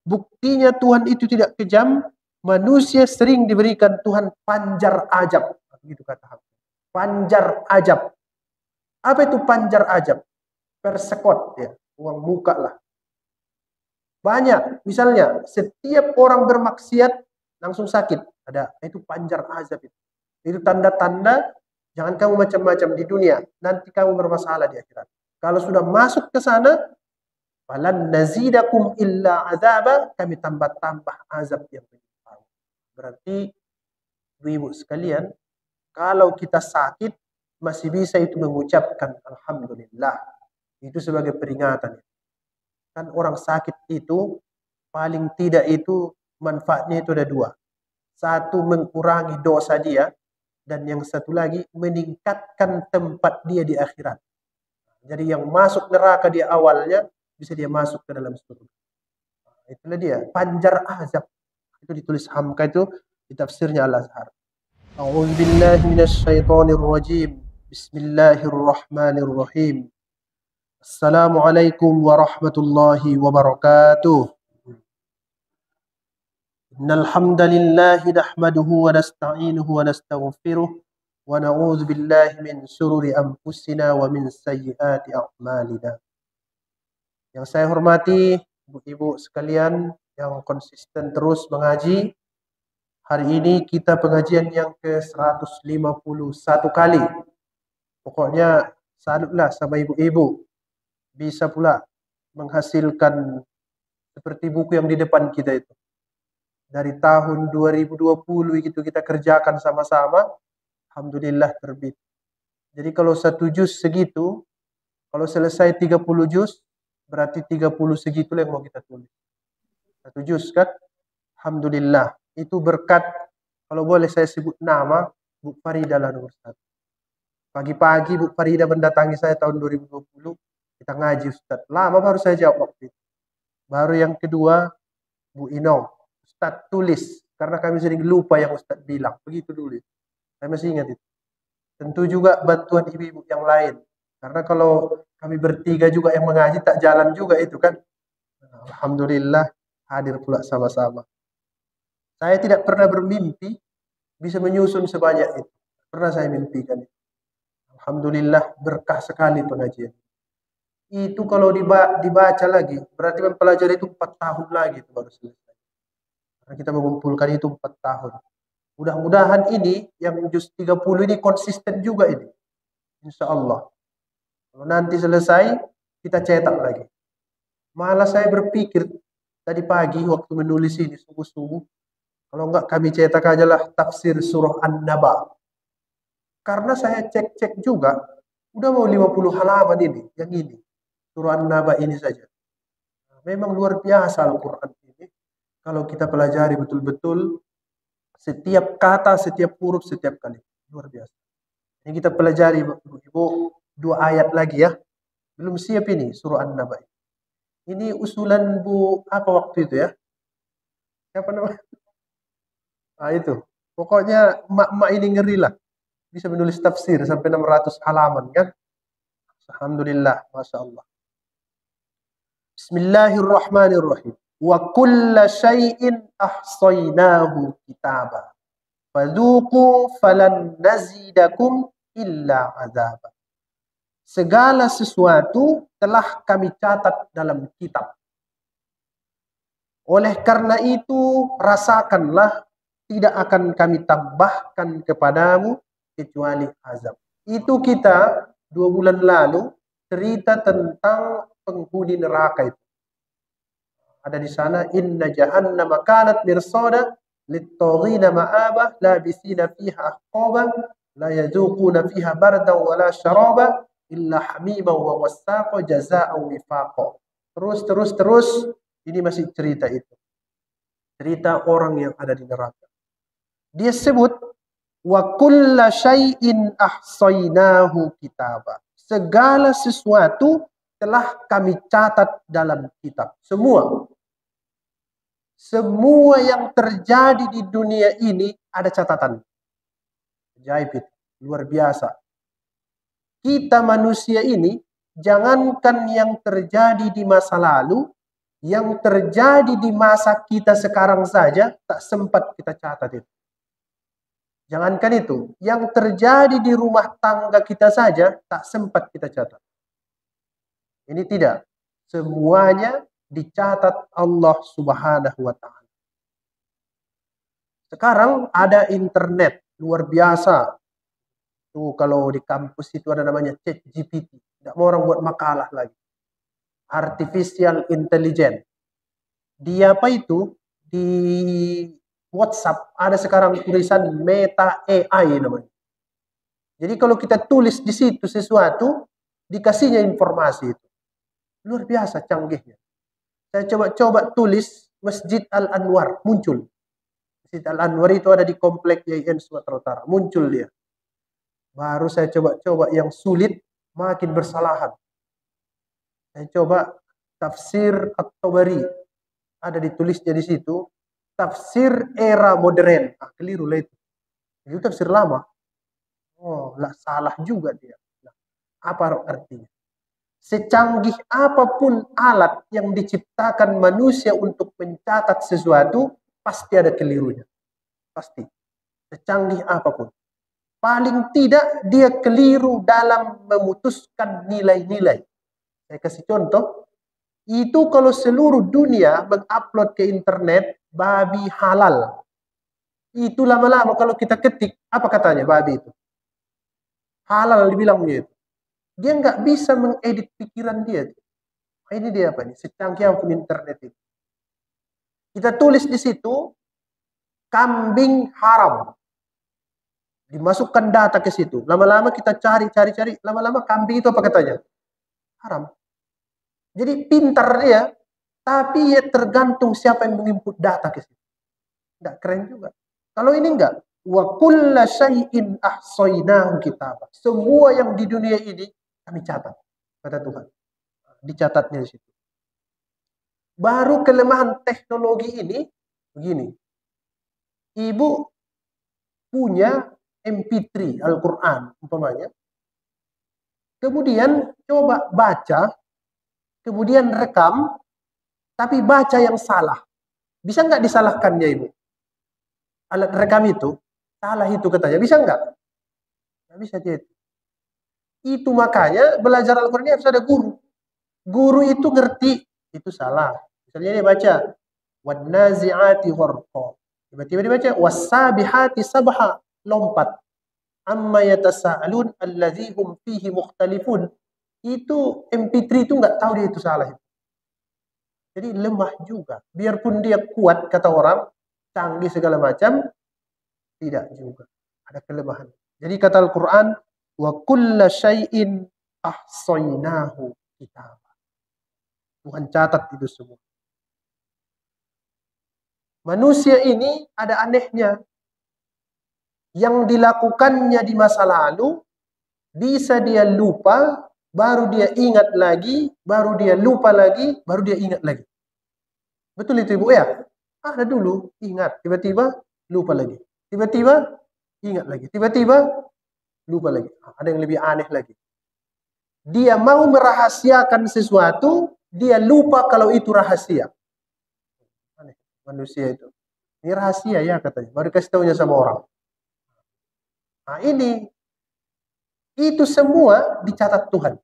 Buktinya Tuhan itu tidak kejam, manusia sering diberikan Tuhan panjar ajab. Begitu kata Hamka. Panjar ajab. Apa itu panjar ajab? Persekot ya, uang muka lah. Banyak, misalnya setiap orang bermaksiat langsung sakit. Ada, itu panjar azab itu. Itu tanda-tanda jangan kamu macam-macam di dunia, nanti kamu bermasalah di akhirat. Kalau sudah masuk ke sana, falan nazidakum illa azaba, kami tambah-tambah azab yang menyimpang. Berarti ibu sekalian, kalau kita sakit masih bisa itu mengucapkan alhamdulillah. Itu sebagai peringatan. Kan orang sakit itu paling tidak itu manfaatnya itu ada dua. Satu, mengurangi dosa dia, dan yang satu lagi meningkatkan tempat dia di akhirat. Jadi yang masuk neraka di awalnya bisa dia masuk ke dalam surga. Itulah dia panjar azab. Itu ditulis Hamka itu di tafsirnya Al-Azhar. A'udzubillahi minasyaitonirrajim. Bismillahirrahmanirrahim. Assalamualaikum warahmatullahi wabarakatuh. Innal hamdalillah nahmaduhu wa nasta'inuhu wa nastaghfiruh wa na'udzu billahi min shururi anfusina wa min sayyiati a'malina. Yang saya hormati ibu-ibu sekalian yang konsisten terus mengaji. Hari ini kita pengajian yang ke-151 kali. Pokoknya salutlah sama ibu-ibu. Bisa pula menghasilkan seperti buku yang di depan kita itu. Dari tahun 2020 itu kita kerjakan sama-sama, alhamdulillah terbit. Jadi kalau 1 juz segitu, kalau selesai 30 juz, berarti 30 segitu yang mau kita tulis. 1 juz kan? Alhamdulillah. Itu berkat, kalau boleh saya sebut nama, Bu Farida lah nomor 1. Pagi-pagi Bu Farida mendatangi saya tahun 2020, kita ngaji Ustaz. Lama baru saya jawab waktu itu. Baru yang kedua, Bu Inong. Ustaz tulis, karena kami sering lupa yang Ustaz bilang. Begitu dulu. Saya masih ingat itu. Tentu juga bantuan ibu-ibu yang lain. Karena kalau kami bertiga juga yang mengaji, tak jalan juga itu kan. Alhamdulillah, hadir pula sama-sama. Saya tidak pernah bermimpi bisa menyusun sebanyak itu. Pernah saya mimpikan itu. Alhamdulillah, berkah sekali pengajian. Itu kalau dibaca lagi, berarti mempelajari itu 4 tahun lagi itu baru selesai. Karena kita mengumpulkan itu 4 tahun. Mudah-mudahan ini yang juz 30 ini konsisten juga ini. Insya Allah. Kalau nanti selesai, kita cetak lagi. Malah saya berpikir tadi pagi waktu menulis ini sungguh-sungguh, kalau enggak kami cetak aja lah tafsir surah An-Naba. Karena saya cek-cek juga, udah mau 50 halaman ini, yang ini. Surah An-Naba ini saja. Memang luar biasa Al-Quran ini. Kalau kita pelajari betul-betul, setiap kata, setiap huruf, setiap kali. Luar biasa. Ini kita pelajari, Ibu, 2 ayat lagi ya. Belum siap ini, surah An-Naba. Ini usulan Bu, apa waktu itu ya? Siapa namanya? Nah itu. Pokoknya emak-emak ini ngeri lah. Bisa menulis tafsir sampai 600 halaman kan? Alhamdulillah, Masya Allah. Bismillahirrahmanirrahim. Wa kulla syai'in ahsaynahu kitaba. Fadhuku falan nazidakum illa azaba. Segala sesuatu telah kami catat dalam kitab. Oleh karena itu, rasakanlah, tidak akan kami tambahkan kepadamu kecuali azab. Itu kita 2 bulan lalu cerita tentang penghuni neraka itu. Ada di sana, inna jahannama kanat mirsada lit-taghina ma'aba labisina fiha ahqaba la yazuquna fiha bardan wala syaraba illa hamiman wa wassaqa jazaa'an wifaqa. Terus ini masih cerita itu. Cerita orang yang ada di neraka. Dia sebut wa kulla syai'in ahsaynahu kitaba. Segala sesuatu telah kami catat dalam kitab. Semua yang terjadi di dunia ini ada catatan. Ajaib itu, luar biasa. Kita manusia ini, jangankan yang terjadi di masa lalu, Yang terjadi di masa kita sekarang saja tak sempat kita catat itu. Jangankan itu, yang terjadi di rumah tangga kita saja tak sempat kita catat. Ini tidak. Semuanya dicatat Allah Subhanahu wa Ta'ala. Sekarang ada internet luar biasa. Tuh kalau di kampus itu ada namanya ChatGPT. Tidak mau orang buat makalah lagi. Artificial Intelligence. Dia apa itu? Di WhatsApp ada sekarang tulisan Meta AI namanya. Jadi kalau kita tulis di situ sesuatu, dikasihnya informasi itu. Luar biasa canggihnya. Saya coba tulis Masjid Al-Anwar, muncul. Masjid Al-Anwar itu ada di komplek YIN Sumatera Utara, muncul dia. Baru saya coba yang sulit, makin bersalahan. Saya coba tafsir At-Tabari, ada ditulisnya di situ, tafsir era modern. Keliru lah itu. Itu tafsir lama. Oh, lah salah juga dia. Nah, apa artinya? Secanggih apapun alat yang diciptakan manusia untuk mencatat sesuatu, pasti ada kelirunya. Pasti. Secanggih apapun. Paling tidak dia keliru dalam memutuskan nilai-nilai. Saya kasih contoh. Itu kalau seluruh dunia mengupload ke internet babi halal. Itu lama-lama kalau kita ketik, apa katanya babi itu? Halal dibilangnya itu. Dia nggak bisa mengedit pikiran dia. Ini dia apa nih? Secanggih apapun internet itu. Kita tulis di situ, kambing haram. Dimasukkan data ke situ. Lama-lama kita cari. Lama-lama kambing itu apa katanya? Haram. Jadi pintar dia, tapi ya tergantung siapa yang menginput data ke situ. Nggak keren juga. Kalau ini enggak. Wa kulla syai'in ahsaynahu kitabah. Semua yang di dunia ini kami catat, kata Tuhan. Dicatatnya di situ. Baru kelemahan teknologi ini begini. Ibu punya MP3 Al-Quran umpamanya. Kemudian coba baca, kemudian rekam, tapi baca yang salah. Bisa nggak disalahkan ya ibu? Alat rekam itu salah itu katanya. Bisa nggak? Nggak bisa dia itu. Itu makanya belajar Al-Quran harus ada guru. Guru itu ngerti itu salah. Misalnya dia baca wan-nazi'ati gharqa. Tiba-tiba dia baca was-sabihati sabha, lompat. Amma yatasaalun allazi hum fihi mukhtalifun. Itu MP3 itu nggak tahu dia itu salah. Jadi lemah juga. Biarpun dia kuat kata orang, canggih segala macam, tidak juga. Ada kelemahan. Jadi kata Al-Quran, wa kulla syai'in ahsaynahu kitabah. Tuhan catat itu semua. Manusia ini ada anehnya. Yang dilakukannya di masa lalu, bisa dia lupa, baru dia ingat lagi, baru dia lupa lagi, baru dia ingat lagi. Betul itu ibu ya? Ada dulu, ingat. Tiba-tiba lupa lagi. Tiba-tiba ingat lagi. Tiba-tiba lupa lagi. Ada yang lebih aneh lagi. Dia mau merahasiakan sesuatu, dia lupa kalau itu rahasia. Aneh manusia itu. Ini rahasia ya katanya. Baru kasih tahunya sama orang. Nah ini, itu semua dicatat Tuhan.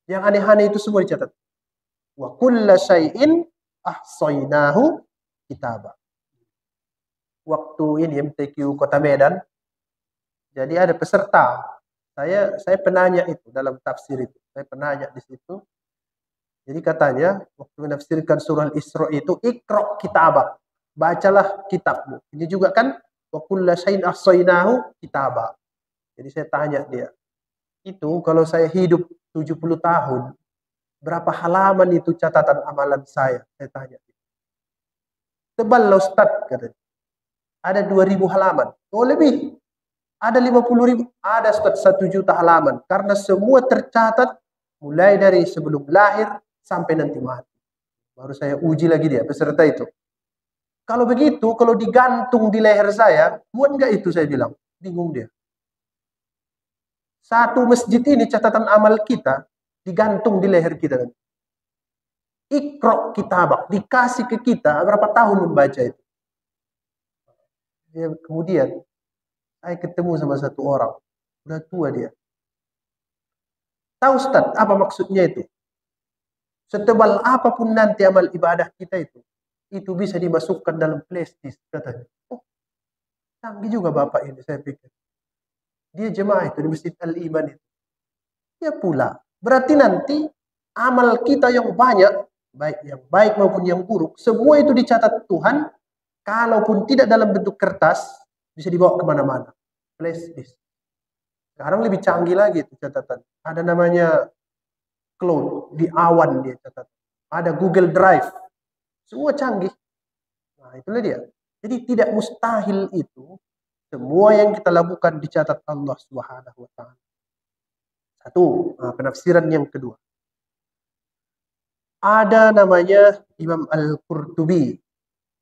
Yang aneh-aneh itu semua dicatat. Wa kulla syai'in ahsaynahu kitabah. Waktu ini MTQ Kota Medan, jadi ada peserta. Saya penanya itu dalam tafsir itu. Saya penanya di situ. Jadi katanya waktu menafsirkan surah Al-Isra itu iqra kitabah. Bacalah kitabmu. Ini juga kan wa kulla syai'in ahsaynahu kitabah. Jadi saya tanya dia, itu kalau saya hidup 70 tahun, berapa halaman itu catatan amalan saya? Saya tanya. Tebal lah Ustaz, katanya. Ada 2000 halaman. Oh lebih. Ada 50.000. Ada Ustaz 1 juta halaman. Karena semua tercatat mulai dari sebelum lahir sampai nanti mati. Baru saya uji lagi dia, peserta itu. Kalau begitu, kalau digantung di leher saya, buat nggak itu saya bilang. Bingung dia. Satu masjid ini catatan amal kita digantung di leher kita. Iqra kitabak, dikasih ke kita berapa tahun membaca itu. Kemudian saya ketemu sama satu orang, udah tua dia. Tahu Ustaz apa maksudnya itu? Setebal apapun nanti amal ibadah kita itu bisa dimasukkan dalam flash disk katanya. Oh, canggih juga bapak ini, saya pikir. Dia jemaah itu di Masjid Al-Iman itu. Ya pula. Berarti nanti amal kita yang banyak, baik yang baik maupun yang buruk, semua itu dicatat Tuhan. Kalaupun tidak dalam bentuk kertas, bisa dibawa kemana-mana. Flash disk. Sekarang lebih canggih lagi itu catatan. Ada namanya cloud, di awan dia catatan. Ada Google Drive. Semua canggih. Nah, itulah dia. Jadi tidak mustahil itu semua yang kita lakukan dicatat Allah Subhanahu wa taala. Satu, penafsiran yang kedua. Ada namanya Imam Al-Qurtubi.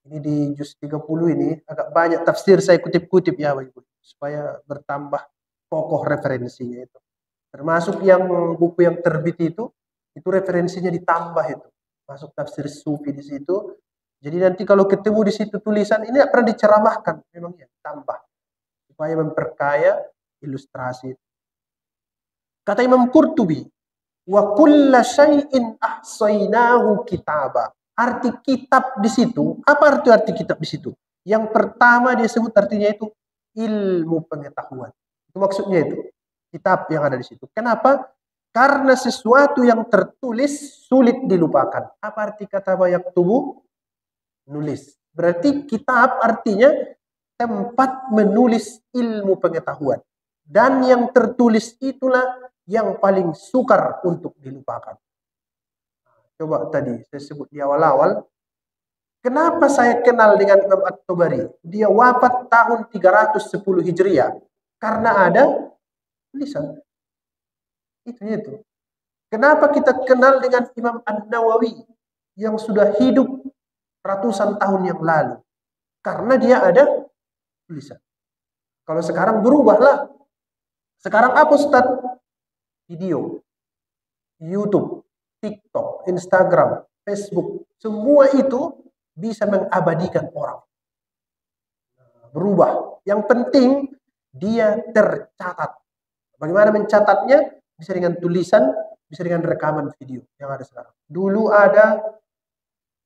Ini di juz 30 ini agak banyak tafsir saya kutip-kutip ya Bapak Ibu, supaya bertambah kokoh referensinya itu. Termasuk yang buku yang terbit itu referensinya ditambah itu. Masuk tafsir Sufi di situ. Jadi nanti kalau ketemu di situ tulisan ini tidak pernah diceramahkan, memang ya tambah supaya memperkaya ilustrasi. Kata Imam Qurtubi, wa kulla syai'in ahsainahu kitaba. Arti kitab di situ, apa arti kitab di situ? Yang pertama dia sebut artinya itu ilmu pengetahuan. Itu maksudnya itu, kitab yang ada di situ. Kenapa? Karena sesuatu yang tertulis sulit dilupakan. Apa arti kata yaktubu? Nulis. Berarti kitab artinya tempat menulis ilmu pengetahuan. Dan yang tertulis itulah yang paling sukar untuk dilupakan. Coba tadi saya sebut di awal-awal. Kenapa saya kenal dengan Imam At-Tabari? Dia wafat tahun 310 Hijriah. Karena ada tulisan. Itu. Kenapa kita kenal dengan Imam An-Nawawi yang sudah hidup ratusan tahun yang lalu? Karena dia ada tulisan. Kalau sekarang berubahlah. Sekarang apa Ustaz? Video, YouTube, TikTok, Instagram, Facebook, semua itu bisa mengabadikan orang. Berubah. Yang penting dia tercatat. Bagaimana mencatatnya? Bisa dengan tulisan, bisa dengan rekaman video yang ada sekarang. Dulu ada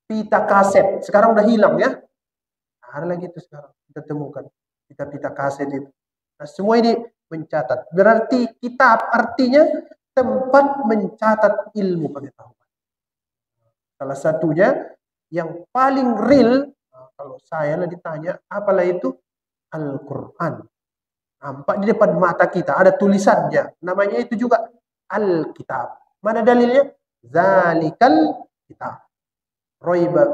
pita kaset, sekarang udah hilang ya. Ada lagi itu sekarang kita temukan pita-pita kaset itu. Nah, semua ini mencatat. Berarti kitab artinya tempat mencatat ilmu pengetahuan. Salah satunya yang paling real, kalau saya ditanya, apalah itu? Al-Quran. Nampak di depan mata kita, ada tulisannya. Namanya itu juga Al-Kitab. Mana dalilnya? Zalikal kitab.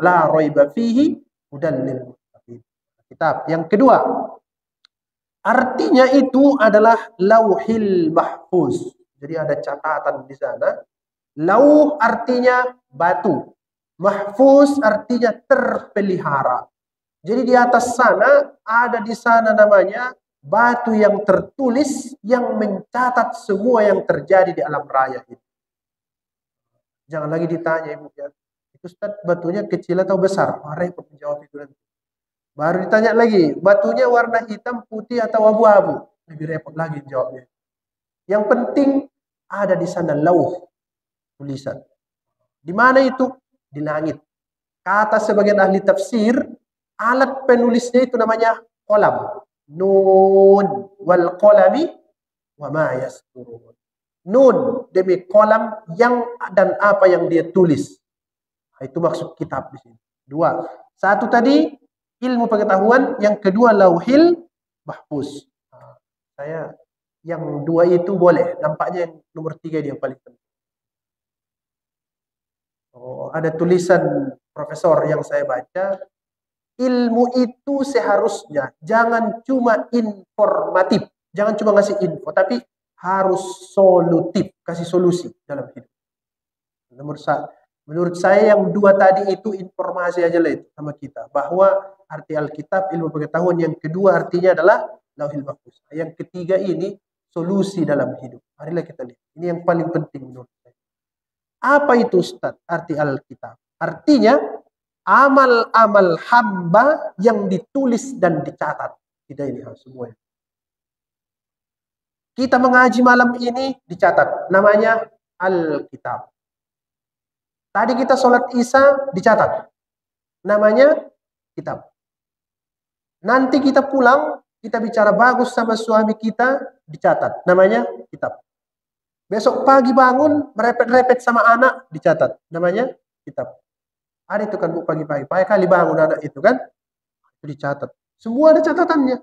La roiba fihi hudan lil muttaqin. Kitab. Yang kedua, artinya itu adalah lauhil mahfuz. Jadi ada catatan di sana. Lauh artinya batu. Mahfuz artinya terpelihara. Jadi di atas sana, ada di sana namanya batu yang tertulis yang mencatat semua yang terjadi di alam raya itu. Jangan lagi ditanya ibu ya, itu Ustaz batunya kecil atau besar? Repot menjawab itu nanti. Baru ditanya lagi, batunya warna hitam, putih atau abu-abu? Lebih repot lagi jawabnya. Yang penting ada di sana lauh, tulisan. Di mana itu? Di langit. Kata sebagian ahli tafsir, alat penulisnya itu namanya qalam. Nun wal qalami wa ma yasturun. Nun demi kolam yang dan apa yang dia tulis. Nah, itu maksud kitab di sini. Dua. Satu tadi ilmu pengetahuan, yang kedua lauhil mahfuz. Nah, saya yang dua itu boleh. Nampaknya yang nomor tiga dia yang paling penting. Oh, ada tulisan profesor yang saya baca. Ilmu itu seharusnya jangan cuma informatif, jangan cuma ngasih info, tapi harus solutif, kasih solusi dalam hidup. Menurut saya yang dua tadi itu informasi aja lah itu sama kita, bahwa arti Alkitab ilmu pengetahuan, yang kedua artinya adalah lauhil mahfuz. Yang ketiga ini solusi dalam hidup. Marilah kita lihat. Ini yang paling penting menurut saya. Apa itu Ustaz? Arti Alkitab. Artinya amal-amal hamba yang ditulis dan dicatat. Kita ini semuanya. Kita mengaji malam ini dicatat. Namanya Alkitab. Tadi kita sholat Isya dicatat. Namanya kitab. Nanti kita pulang, kita bicara bagus sama suami kita, dicatat. Namanya kitab. Besok pagi bangun, merepet-repet sama anak, dicatat. Namanya kitab. Ada itu kan bu pagi-pagi. Pagi kali bangun anak itu kan, itu dicatat. Semua ada catatannya.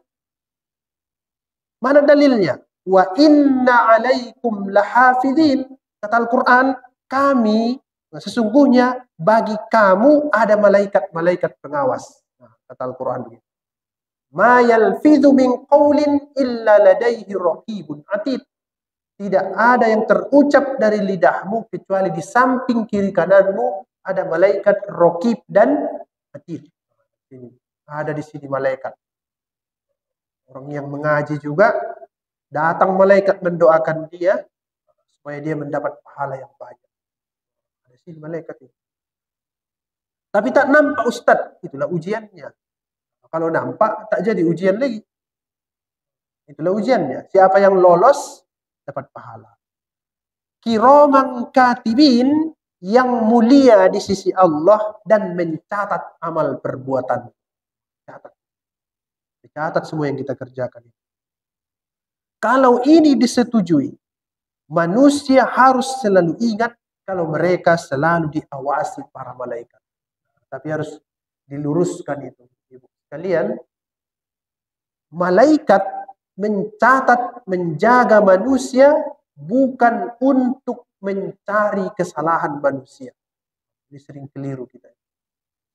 Mana dalilnya? Wa inna alaikum lahafidhin. Kata Al-Quran, kami, sesungguhnya bagi kamu ada malaikat-malaikat pengawas. Kata Al-Quran begitu. Ma yalfidhu min qawlin illa ladaihi raqibun atid. Tidak ada yang terucap dari lidahmu kecuali di samping kiri kananmu ada malaikat raqib dan atid. Ada di sini malaikat. Orang yang mengaji juga datang malaikat mendoakan dia supaya dia mendapat pahala yang banyak. Ada di sini malaikat itu. Tapi tak nampak Ustadz, itulah ujiannya. Kalau nampak, tak jadi ujian lagi. Itulah ujiannya. Siapa yang lolos, dapat pahala. Kiraman katibin, yang mulia di sisi Allah, dan mencatat amal perbuatan. Catat semua yang kita kerjakan. Kalau ini disetujui, manusia harus selalu ingat kalau mereka selalu diawasi para malaikat. Tapi harus diluruskan itu. Kalian, malaikat mencatat, menjaga manusia bukan untuk mencari kesalahan manusia. Ini sering keliru kita.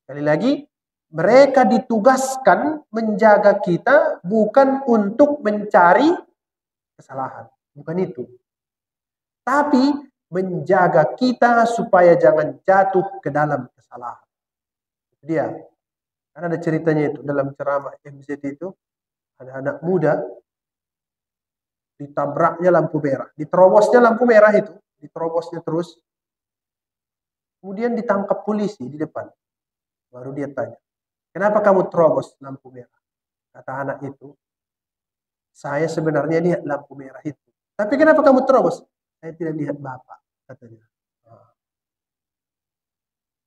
Sekali lagi, mereka ditugaskan menjaga kita bukan untuk mencari kesalahan. Bukan itu. Tapi menjaga kita supaya jangan jatuh ke dalam kesalahan. Dia. Karena ada ceritanya itu dalam ceramah MZ itu, ada anak muda ditabraknya lampu merah, diterobosnya lampu merah itu, diterobosnya terus. Kemudian ditangkap polisi di depan. Baru dia tanya, "Kenapa kamu terobos lampu merah?" Kata anak itu, "Saya sebenarnya lihat lampu merah itu." "Tapi kenapa kamu terobos?" "Saya tidak lihat Bapak," katanya.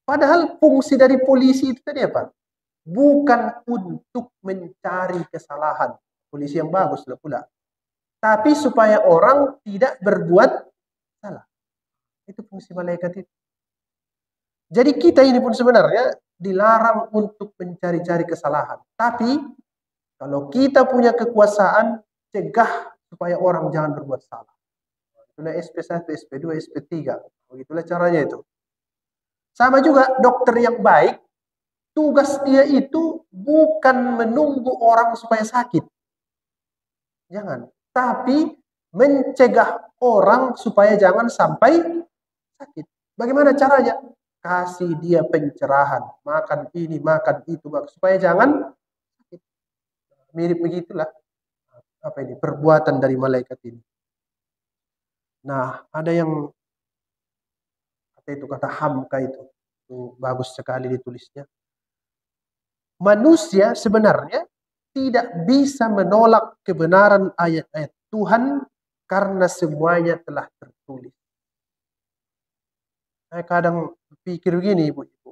Padahal fungsi dari polisi itu tadi apa? Bukan untuk mencari kesalahan. Polisi yang bagus lah pula. Tapi supaya orang tidak berbuat salah. Itu fungsi malaikat itu. Jadi kita ini pun sebenarnya dilarang untuk mencari-cari kesalahan. Tapi kalau kita punya kekuasaan, cegah supaya orang jangan berbuat salah. Itulah SP1, SP2, SP3. Begitulah caranya itu. Sama juga dokter yang baik, tugas dia itu bukan menunggu orang supaya sakit. Jangan. Tapi mencegah orang supaya jangan sampai sakit. Bagaimana caranya? Kasih dia pencerahan. Makan ini, makan itu. Supaya jangan sakit. Mirip begitulah. Apa ini? Perbuatan dari malaikat ini. Nah, ada yang kata hamka itu. Itu bagus sekali ditulisnya. Manusia sebenarnya tidak bisa menolak kebenaran ayat-ayat Tuhan karena semuanya telah tertulis. Saya kadang pikir begini, ibu-ibu.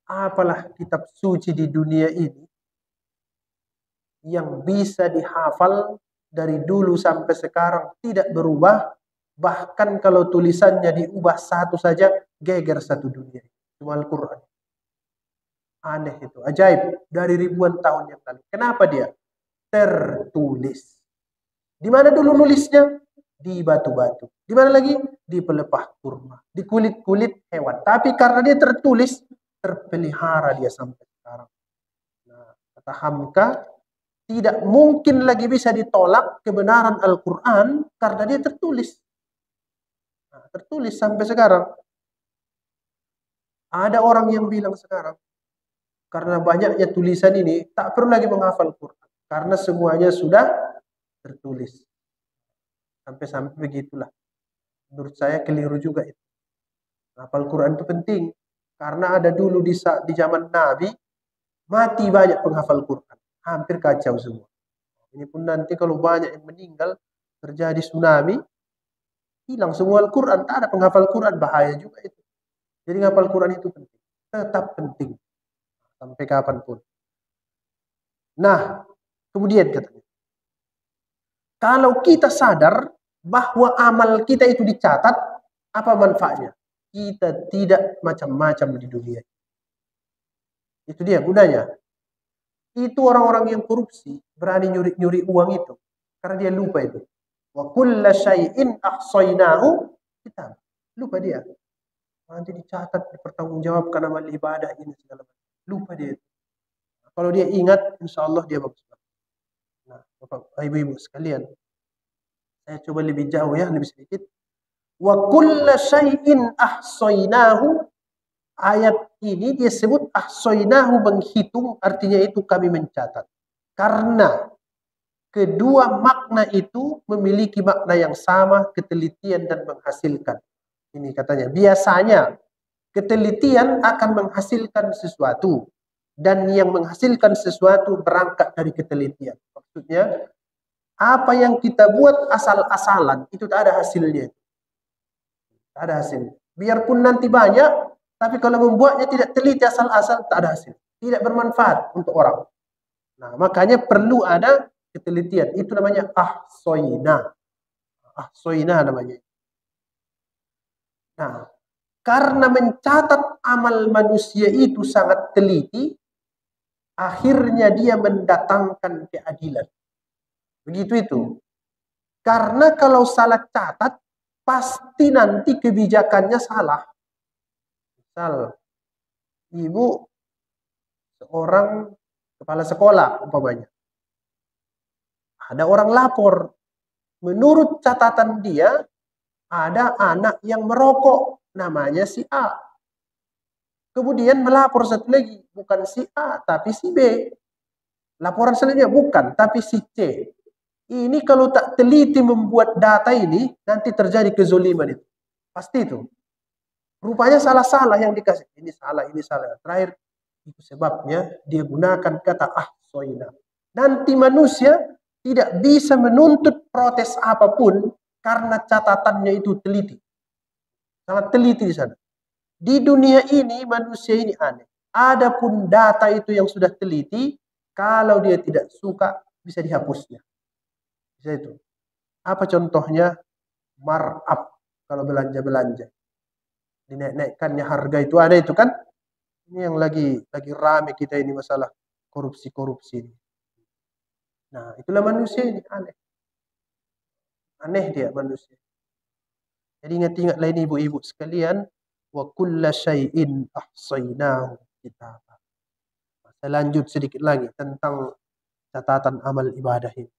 Apalah kitab suci di dunia ini yang bisa dihafal dari dulu sampai sekarang tidak berubah, bahkan kalau tulisannya diubah satu saja, geger satu dunia. Cuma Al-Quran. Aneh itu, ajaib, dari ribuan tahun yang lalu. Kenapa dia? Tertulis. Di mana dulu nulisnya? Di batu-batu. Di mana lagi? Di pelepah kurma. Di kulit-kulit hewan. Tapi karena dia tertulis, terpelihara dia sampai sekarang. Nah, kata Hamka, tidak mungkin lagi bisa ditolak kebenaran Al-Quran karena dia tertulis. Nah, tertulis sampai sekarang. Ada orang yang bilang sekarang, karena banyaknya tulisan ini, tak perlu lagi menghafal Quran. Karena semuanya sudah tertulis. Sampai-sampai begitulah. Menurut saya keliru juga itu. Hafal Quran itu penting. Karena ada dulu di zaman Nabi, mati banyak penghafal Quran. Hampir kacau semua. Ini pun nanti kalau banyak yang meninggal, terjadi tsunami, hilang semua Al-Quran. Tak ada penghafal Quran, bahaya juga itu. Jadi menghafal Quran itu penting. Tetap penting. Sampai kapanpun. Nah, kemudian katanya, kalau kita sadar bahwa amal kita itu dicatat, apa manfaatnya? Kita tidak macam-macam di dunia. Itu dia gunanya. Itu orang-orang yang korupsi berani nyuri-nyuri uang itu karena dia lupa itu. Wa kulla syai'in ahsaynahu kitab. Lupa dia. Nanti dicatat, dipertanggungjawabkan amal ibadah ini segala macam. Lupa dia. Kalau dia ingat, insya Allah dia bagus. Nah, Bapak, Ibu-ibu sekalian, saya coba lebih jauh ya, lebih sedikit. Wa kulla syai'in ahsaynahu. Ayat ini dia sebut ahsaynahu, menghitung, artinya itu kami mencatat. Karena kedua makna itu memiliki makna yang sama, ketelitian dan menghasilkan. Ini katanya, biasanya ketelitian akan menghasilkan sesuatu. Dan yang menghasilkan sesuatu berangkat dari ketelitian. Maksudnya, apa yang kita buat asal-asalan, itu tak ada hasilnya. Tak ada hasil. Biarpun nanti banyak, tapi kalau membuatnya tidak teliti asal-asal, tak ada hasil. Tidak bermanfaat untuk orang. Nah, makanya perlu ada ketelitian. Itu namanya ahsoina. Ahsoina namanya. Nah, karena mencatat amal manusia itu sangat teliti, akhirnya dia mendatangkan keadilan. Begitu itu. Karena kalau salah catat, pasti nanti kebijakannya salah. Misal, ibu seorang kepala sekolah umpamanya. Ada orang lapor. Menurut catatan dia, ada anak yang merokok. Namanya si A. Kemudian melapor satu lagi. Bukan si A, tapi si B. Laporan selanjutnya bukan, tapi si C. Ini kalau tak teliti membuat data ini, nanti terjadi kezoliman itu. Pasti itu. Rupanya salah-salah yang dikasih. Ini salah, ini salah. Terakhir, itu sebabnya dia gunakan kata ahsoina. Nanti manusia tidak bisa menuntut protes apapun karena catatannya itu teliti. Sangat teliti di sana. Di dunia ini manusia ini aneh. Adapun data itu yang sudah teliti, kalau dia tidak suka bisa dihapusnya. Bisa itu. Apa contohnya? Markup kalau belanja-belanja. Dinaik-naikkannya harga itu ada itu kan? Ini yang lagi rame kita ini masalah korupsi-korupsi ini. Nah, itulah manusia ini aneh. Aneh dia manusia. Jadi ingat-ingatlah ini ibu-ibu sekalian, wa kulla syai'in ahsaynahu kitaba. Saya lanjut sedikit lagi tentang catatan amal ibadah ini.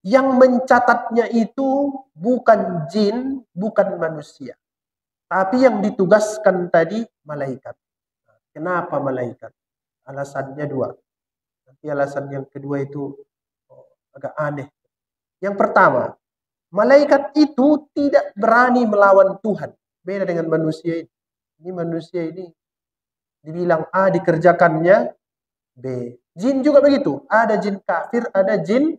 Yang mencatatnya itu bukan jin, bukan manusia. Tapi yang ditugaskan tadi malaikat. Kenapa malaikat? Alasannya dua. Nanti alasan yang kedua itu agak aneh. Yang pertama, malaikat itu tidak berani melawan Tuhan. Beda dengan manusia ini. Ini manusia ini dibilang A dikerjakannya B. Jin juga begitu. Ada jin kafir, ada jin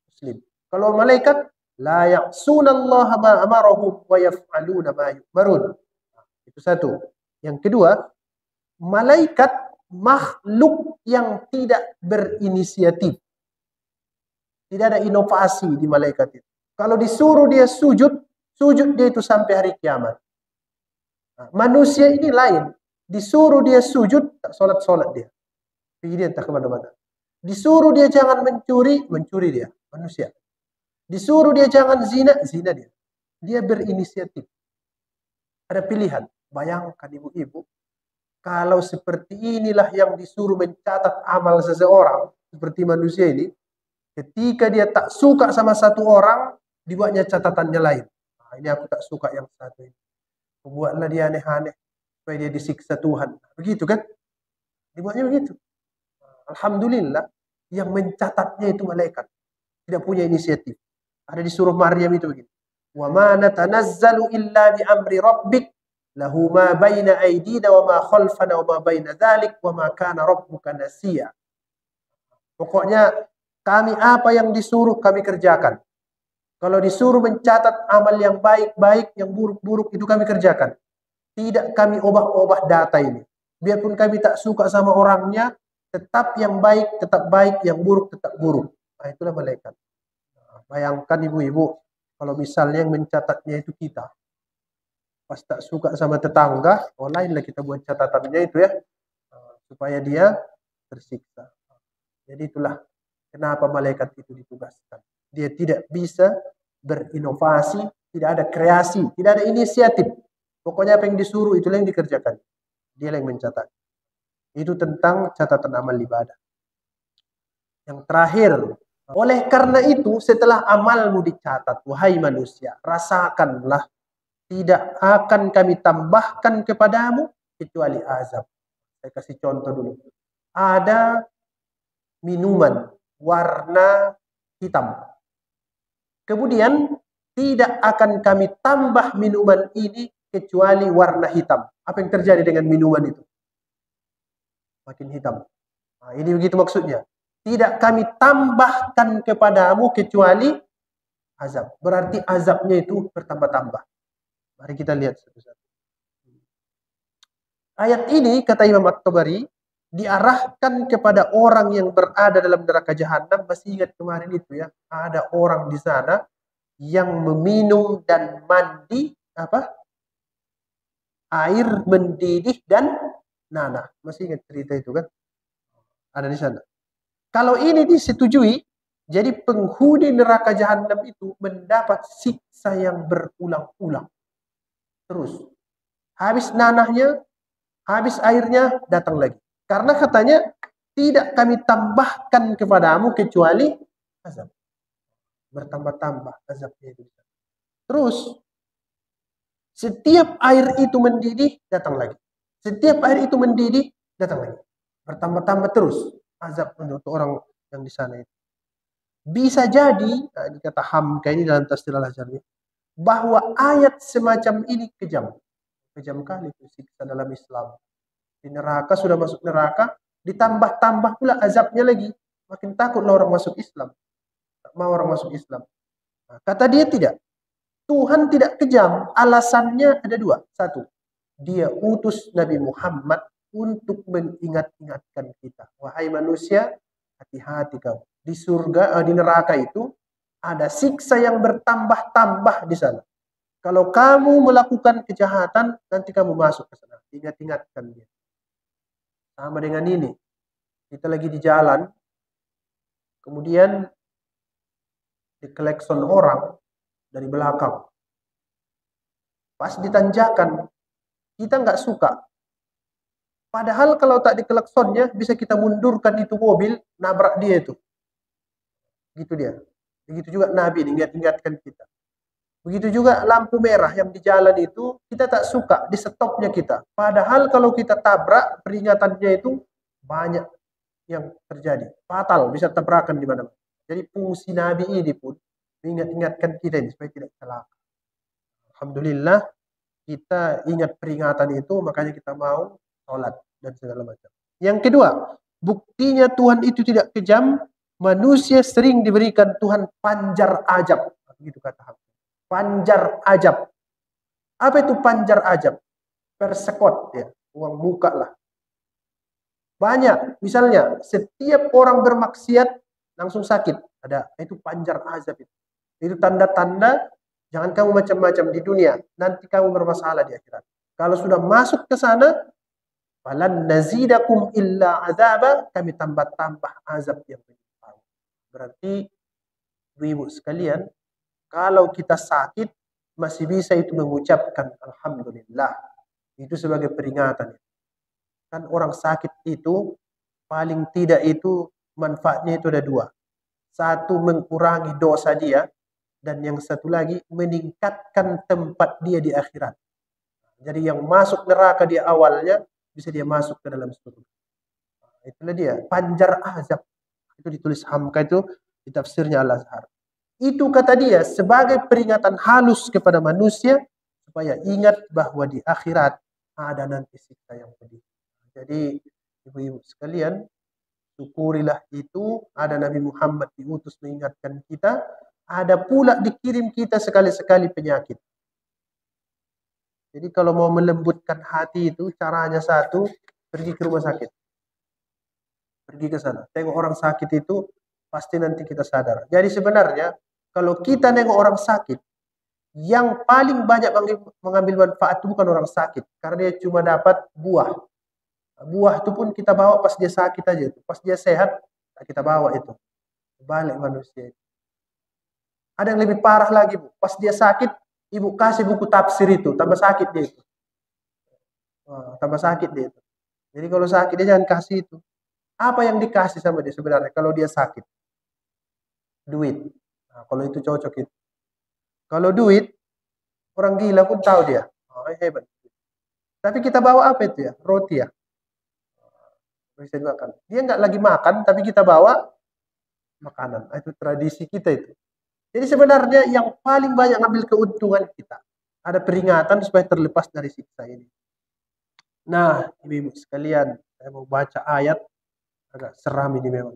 muslim. Kalau malaikat, la ya'sunallaha ma amarahum wa yaf'aluna ma yu'marun. Itu satu. Yang kedua, malaikat makhluk yang tidak berinisiatif. Tidak ada inovasi di malaikat itu. Kalau disuruh dia sujud, sujud dia itu sampai hari kiamat. Nah, manusia ini lain. Disuruh dia sujud, tak solat-solat dia. Pergi dia entah kemana-mana. Disuruh dia jangan mencuri, mencuri dia. Manusia. Disuruh dia jangan zina, zina dia. Dia berinisiatif. Ada pilihan. Bayangkan ibu-ibu, kalau seperti inilah yang disuruh mencatat amal seseorang, seperti manusia ini, ketika dia tak suka sama satu orang, dibuatnya catatannya lain. Nah, ini aku tak suka yang satu ini. Buatlah dia aneh-aneh, supaya dia disiksa Tuhan. Begitu kan? Dibuatnya begitu. Alhamdulillah, yang mencatatnya itu malaikat. Tidak punya inisiatif. Ada di surah Maryam itu begini. Wa ma natanazzalu illa bi amri rabbik lahu ma baina aydina wa ma khalfana wa ma baina dzalik wa ma kana rabbuka nasiya. Pokoknya kami apa yang disuruh kami kerjakan. Kalau disuruh mencatat amal yang baik-baik, yang buruk-buruk itu kami kerjakan. Tidak kami ubah-ubah data ini. Biarpun kami tak suka sama orangnya, tetap yang baik, yang buruk tetap buruk. Nah, itulah malaikat. Nah, bayangkan ibu-ibu, kalau misalnya yang mencatatnya itu kita. Pas tak suka sama tetangga, lainlah kita buat catatannya itu ya. Supaya dia tersiksa. Jadi itulah kenapa malaikat itu ditugaskan. Dia tidak bisa berinovasi, tidak ada kreasi, tidak ada inisiatif. Pokoknya apa yang disuruh itulah yang dikerjakan. Dia yang mencatat. Itu tentang catatan amal ibadah. Yang terakhir, oleh karena itu setelah amalmu dicatat, wahai manusia, rasakanlah tidak akan kami tambahkan kepadamu kecuali azab. Saya kasih contoh dulu. Ada minuman warna hitam. Kemudian tidak akan kami tambah minuman ini kecuali warna hitam. Apa yang terjadi dengan minuman itu? Makin hitam. Nah, ini begitu maksudnya. Tidak kami tambahkan kepadamu kecuali azab. Berarti azabnya itu bertambah-tambah. Mari kita lihat satu-satu. Ayat ini kata Imam At-Tabari diarahkan kepada orang yang berada dalam neraka jahanam. Masih ingat kemarin itu ya, ada orang di sana yang meminum dan mandi air mendidih dan nanah. Masih ingat cerita itu kan? Ada di sana. Kalau ini disetujui, jadi penghuni neraka jahanam itu mendapat siksa yang berulang-ulang. Terus habis nanahnya, habis airnya, datang lagi. Karena katanya tidak kami tambahkan kepadamu kecuali azab. Bertambah-tambah azabnya itu. Terus setiap air itu mendidih, datang lagi. Setiap air itu mendidih, datang lagi. Bertambah-tambah terus azab untuk orang yang di sana itu. Bisa jadi, nah ini kata Hamka ini dalam tafsir Al-Azhari, bahwa ayat semacam ini kejam. Kejam kali itu siksa dalam Islam. Di neraka, sudah masuk neraka, ditambah-tambah pula azabnya lagi. Makin takutlah orang masuk Islam. Tak mau orang masuk Islam. Nah, kata dia tidak. Tuhan tidak kejam. Alasannya ada dua. Satu, dia utus Nabi Muhammad untuk mengingat-ingatkan kita. Wahai manusia, hati-hati kamu. Di surga, di neraka itu, ada siksa yang bertambah-tambah di sana. Kalau kamu melakukan kejahatan, nanti kamu masuk ke sana. Ingat-ingatkan dia. Sama dengan ini. Kita lagi di jalan, kemudian dikelekson orang dari belakang. Pas ditanjakan, kita nggak suka. Padahal kalau tak dikeleksonnya, bisa kita mundurkan itu mobil, nabrak dia itu. Gitu dia. Begitu juga Nabi ingat-ingatkan kita. Begitu juga lampu merah yang di jalan itu, kita tak suka, di stopnya kita. Padahal kalau kita tabrak, peringatannya itu banyak yang terjadi. Fatal, bisa tabrakan di mana-mana. Jadi fungsi Nabi ini pun mengingat-ingatkan kita ini supaya tidak celaka. Alhamdulillah, kita ingat peringatan itu, makanya kita mau sholat dan segala macam. Yang kedua, buktinya Tuhan itu tidak kejam, manusia sering diberikan Tuhan panjar ajab. Begitu kata Hamka. Panjar ajab. Apa itu panjar ajab? Persekot ya, uang muka lah. Banyak, misalnya setiap orang bermaksiat langsung sakit. Ada, itu panjar azab itu. Itu tanda-tanda jangan kamu macam-macam di dunia, nanti kamu bermasalah di akhirat. Kalau sudah masuk ke sana, falan nazidakum illa azaba, kami tambah-tambah azab yang menimpa. Berarti ibu sekalian, kalau kita sakit, masih bisa itu mengucapkan Alhamdulillah. Itu sebagai peringatan. Kan orang sakit itu, paling tidak itu, manfaatnya itu ada dua. Satu, mengurangi dosa dia. Dan yang satu lagi, meningkatkan tempat dia di akhirat. Jadi yang masuk neraka di awalnya, bisa dia masuk ke dalam surga. Itulah dia, panjar azab. Itu ditulis Hamka itu, di tafsirnya Al-Azhar. Itu kata dia sebagai peringatan halus kepada manusia supaya ingat bahwa di akhirat ada nanti siksa yang pedih. Jadi ibu-ibu sekalian, syukurilah itu ada Nabi Muhammad diutus mengingatkan kita, ada pula dikirim kita sekali-sekali penyakit. Jadi kalau mau melembutkan hati itu caranya satu, pergi ke rumah sakit. Pergi ke sana. Tengok orang sakit itu pasti nanti kita sadar. Jadi sebenarnya kalau kita nengok orang sakit, yang paling banyak mengambil manfaat itu bukan orang sakit. Karena dia cuma dapat buah. Buah itu pun kita bawa pas dia sakit aja. Pas dia sehat, kita bawa itu. Balik manusia. Ada yang lebih parah lagi, Bu. Pas dia sakit, ibu kasih buku tafsir itu. Tambah sakit dia itu. Tambah sakit dia itu. Jadi kalau sakit dia jangan kasih itu. Apa yang dikasih sama dia sebenarnya kalau dia sakit? Duit. Nah, kalau itu cocok itu. Kalau duit, orang gila pun tahu dia. Oh, hebat. Tapi kita bawa apa itu ya? Roti ya. Bisa dimakan. Dia nggak lagi makan, tapi kita bawa makanan. Itu tradisi kita itu. Jadi sebenarnya yang paling banyak ngambil keuntungan kita. Ada peringatan supaya terlepas dari siksa ini. Nah, ibu-ibu sekalian, saya mau baca ayat. Agak seram ini memang.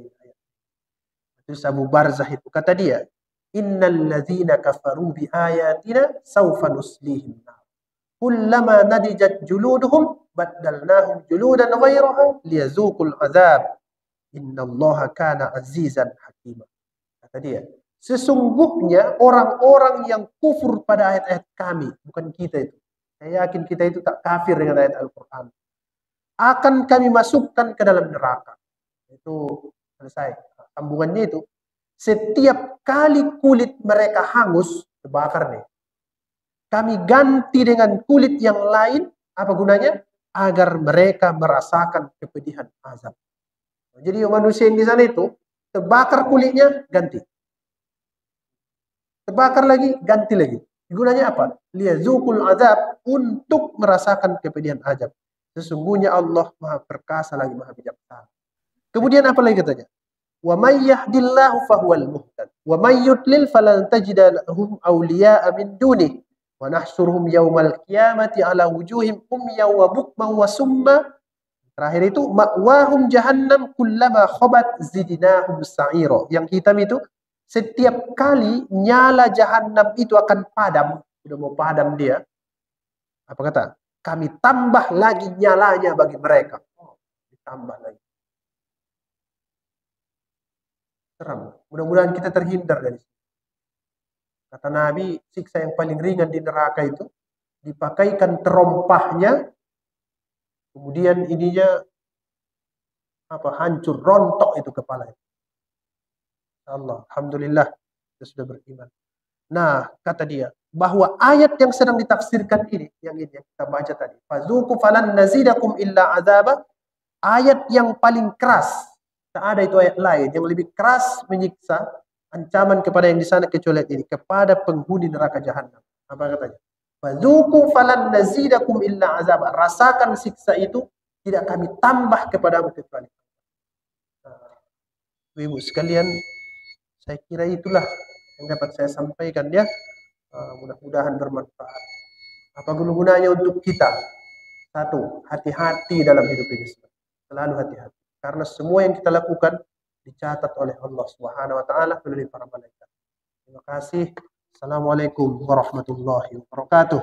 Terus Abu Barzah itu kata dia, innal ladzina kafaru bi ayatina sawfa nuslihim. Kullama nadijat juluduhum baddalnahum juludan ghairaha liyazuqul azab. Innallaha kana azizan hakima. Kata dia, sesungguhnya orang-orang yang kufur pada ayat-ayat kami, bukan kita itu. Saya yakin kita itu tak kafir dengan ayat Al-Quran. Akan kami masukkan ke dalam neraka. Itu selesai. Sambungannya itu, setiap kali kulit mereka hangus, terbakar nih. Kami ganti dengan kulit yang lain, apa gunanya? Agar mereka merasakan kepedihan azab. Jadi manusia yang di sana itu, terbakar kulitnya, ganti. Terbakar lagi, ganti lagi. Gunanya apa? Liyazukul azab, untuk merasakan kepedihan azab. Sesungguhnya Allah Maha Perkasa lagi Maha Bijaksana. Kemudian apa lagi katanya? Wa may yahdillahu fahuwal muhtad wa may yudlil falan tajida lahum awliya'a min dunihi wa nahsyuruhum yaumal qiyamati ala wujuhim umyan wa bukman wa summa. Terakhir itu ma'wahum jahannam kullama khabat zidnahum sa'ira. Yang hitam itu setiap kali nyala jahanam itu akan padam, sudah mau padam dia. Apa kata? Kami tambah lagi nyalanya bagi mereka. Ditambah lagi. Seram. Mudah-mudahan kita terhindar dari situ. Kata Nabi, siksa yang paling ringan di neraka itu dipakaikan terompahnya, kemudian ininya hancur, rontok itu kepala. Allah, alhamdulillah kita sudah beriman. Nah, kata dia bahwa ayat yang sedang ditafsirkan ini, yang kita baca tadi, fazuku falan nazidakum illa azaba, ayat yang paling keras. Tak ada itu ayat lain yang lebih keras menyiksa ancaman kepada yang di sana kecuali ini, kepada penghuni neraka jahanam. Apa katanya? Fazuku falan nazidakum illa azaba. Rasakan siksa itu, tidak kami tambah kepadamu kecuali. Ibu sekalian, saya kira itulah yang dapat saya sampaikan ya. Mudah-mudahan bermanfaat. Apa gunanya untuk kita? Satu, hati-hati dalam hidup ini. Selalu hati-hati. Karena semua yang kita lakukan dicatat oleh Allah Subhanahu wa taala melalui para malaikat. Terima kasih. Assalamualaikum warahmatullahi wabarakatuh.